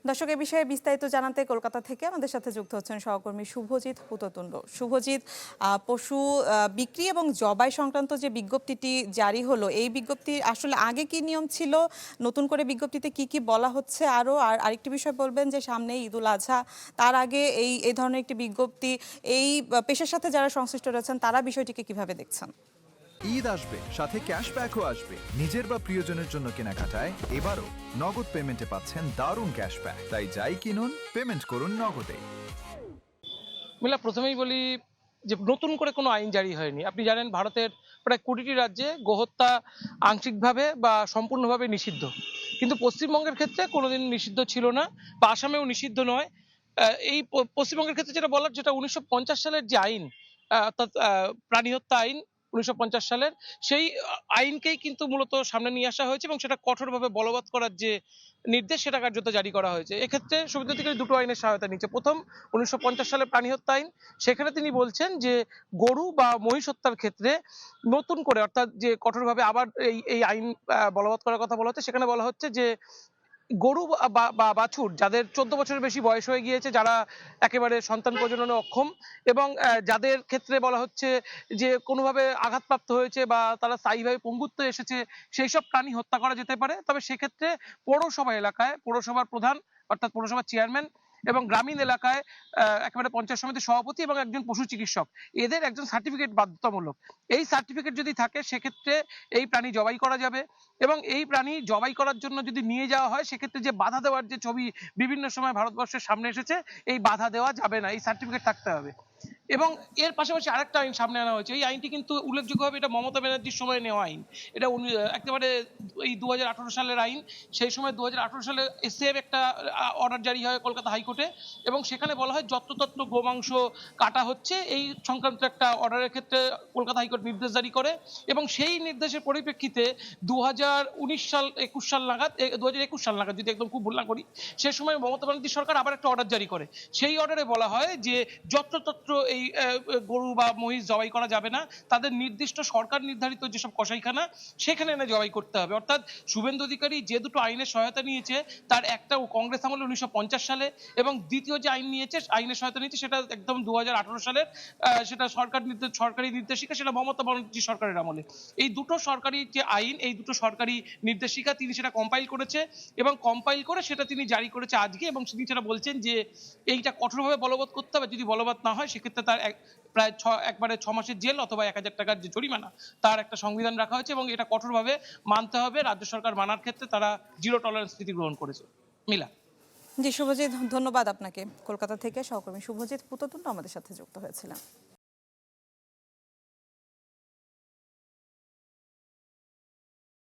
দর্শক এই বিষয়ে বিস্তারিত জানাতে কলকাতা থেকে আমাদের সাথে যুক্ত হচ্ছেন সহকর্মী শুভজিৎ পুততুণ্ড। শুভজিৎ, পশু বিক্রি এবং জবাই সংক্রান্ত যে বিজ্ঞপ্তিটি জারি হলো, এই বিজ্ঞপ্তির আসলে আগে কি নিয়ম ছিল, নতুন করে বিজ্ঞপ্তিতে কি কি বলা হচ্ছে আর আরেকটি বিষয় বলবেন যে সামনে ঈদুল আজহা, তার আগে এই ধরনের একটি বিজ্ঞপ্তি এই পেশার সাথে যারা সংশ্লিষ্ট রয়েছেন তারা বিষয়টিকে কিভাবে দেখছেন? ঈদ আসবে, সাথে ক্যাশব্যাকও আসবে। নিজের বা প্রিয়জনের জন্য কেনাকাটায় এবারও নগদ পেমেন্টে পাচ্ছেন দারুণ ক্যাশব্যাক। তাই যাই কিনুন, পেমেন্ট করুন নগদে। মিলা, প্রথমেই বলি যে নতুন করে কোনো আইন জারি হয়নি। আপনি জানেন ভারতের প্রায় 20টি রাজ্যে গোহত্যা আংশিকভাবে বা সম্পূর্ণভাবে নিষিদ্ধ, কিন্তু পশ্চিমবঙ্গের ক্ষেত্রে কোনোদিন নিষিদ্ধ ছিল না বা আসামেও নিষিদ্ধ নয়। এই পশ্চিমবঙ্গের ক্ষেত্রে যেটা বলার, যেটা 1950 সালের যে আইন, অর্থাৎ প্রাণী হত্যা আইন 1950 সালের, সেই আইনকেই কিন্তু মূলত সামনে নিয়ে আসা হয়েছে এবং সেটা কঠোরভাবে বলবৎ করার যে নির্দেশ, সেটা কার্যত জারি করা হয়েছে। এক্ষেত্রে শুভেন্দু অধিকারী দুটো আইনের সহায়তা নিচ্ছে। প্রথম, 1950 সালের প্রাণী হত্যা আইন, সেখানে তিনি বলছেন যে গরু বা মহিষ হত্যার ক্ষেত্রে নতুন করে, অর্থাৎ যে কঠোরভাবে আবার এই আইন বলবৎ করার কথা বলা হচ্ছে। সেখানে বলা হচ্ছে যে গরু বা বাছুর যাদের 14 বছরের বেশি বয়স হয়ে গিয়েছে, যারা একেবারে সন্তান প্রজননে অক্ষম, এবং যাদের ক্ষেত্রে বলা হচ্ছে যে কোনোভাবে আঘাতপ্রাপ্ত হয়েছে বা তারা স্থায়ীভাবে পঙ্গুত্ব এসেছে, সেই সব প্রাণী হত্যা করা যেতে পারে। তবে সেক্ষেত্রে পৌরসভা এলাকায় পৌরসভার প্রধান, অর্থাৎ পৌরসভার চেয়ারম্যান, এবং গ্রামীণ এলাকায় একেবারে পঞ্চায়েত সমিতির সভাপতি এবং একজন পশু চিকিৎসক, এদের একজন সার্টিফিকেট বাধ্যতামূলক। এই সার্টিফিকেট যদি থাকে, সেক্ষেত্রে এই প্রাণী জবাই করা যাবে। এবং এই প্রাণী জবাই করার জন্য যদি নিয়ে যাওয়া হয়, সেক্ষেত্রে যে বাধা দেওয়ার যে ছবি বিভিন্ন সময় ভারতবর্ষের সামনে এসেছে, এই বাধা দেওয়া যাবে না, এই সার্টিফিকেট থাকতে হবে। এবং এর পাশাপাশি আরেকটা আইন সামনে আনা হয়েছে। এই আইনটি কিন্তু উল্লেখযোগ্যভাবে এটা মমতা ব্যানার্জির সময় নেওয়া আইন। এটা একেবারে এই 2018 সালের আইন। সেই সময় 2018 সালে এসএফ একটা অর্ডার জারি হয় কলকাতা হাইকোর্টে, এবং সেখানে বলা হয় যত্রতত্র গোমাংস কাটা হচ্ছে, এই সংক্রান্ত একটা অর্ডারের ক্ষেত্রে কলকাতা হাইকোর্ট নির্দেশ জারি করে। এবং সেই নির্দেশের পরিপ্রেক্ষিতে 2019 সাল 21 সাল নাগাদ, 2021 সাল নাগাদ যদি একদম খুব ভুল না করি, সে সময় মমতা ব্যানার্জি সরকার আবার একটা অর্ডার জারি করে। সেই অর্ডারে বলা হয় যে যত্রতত্র এই গরু বা মহিষ জবাই করা যাবে না, তাদের নির্দিষ্ট সরকার নির্ধারিত যেসব কসাইখানা, সেখানে এনে জবাই করতে হবে। অর্থাৎ শুভেন্দু অধিকারী যে দুটো আইনের সহায়তা নিয়েছে, তার একটা কংগ্রেস আমলে 1950 সালে, এবং দ্বিতীয় যে আইনের সহায়তা নিয়েছে সেটা একদম 2018 সালের, সেটা সরকারি নির্দেশিকা, সেটা মমতা ব্যানার্জি সরকারের আমলে। এই দুটো সরকারি যে আইন, এই দুটো সরকারি নির্দেশিকা তিনি সেটা কম্পাইল করেছে, এবং কম্পাইল করে সেটা তিনি জারি করেছে আজকে। এবং তিনি সেটা বলছেন যে এইটা কঠোরভাবে বলবৎ করতে হবে, যদি বলবৎ না হয় সেক্ষেত্রে তার প্রায় 6 মাসের জেল অথবা 1000 টাকার যে জরিমানা, তার একটা সংবিধান রাখা হয়েছে। এবং এটা কঠোরভাবে মানতে হবে। রাজ্য সরকার মানার ক্ষেত্রে তারা জিরো টলারেন্স নীতি গ্রহণ করেছে। মিলা। জি শুভজিৎ, ধন্যবাদ আপনাকে। কলকাতা থেকে সহকর্মী শুভজিৎ পুততুণ্ড আমাদের সাথে যুক্ত হয়েছিলেন।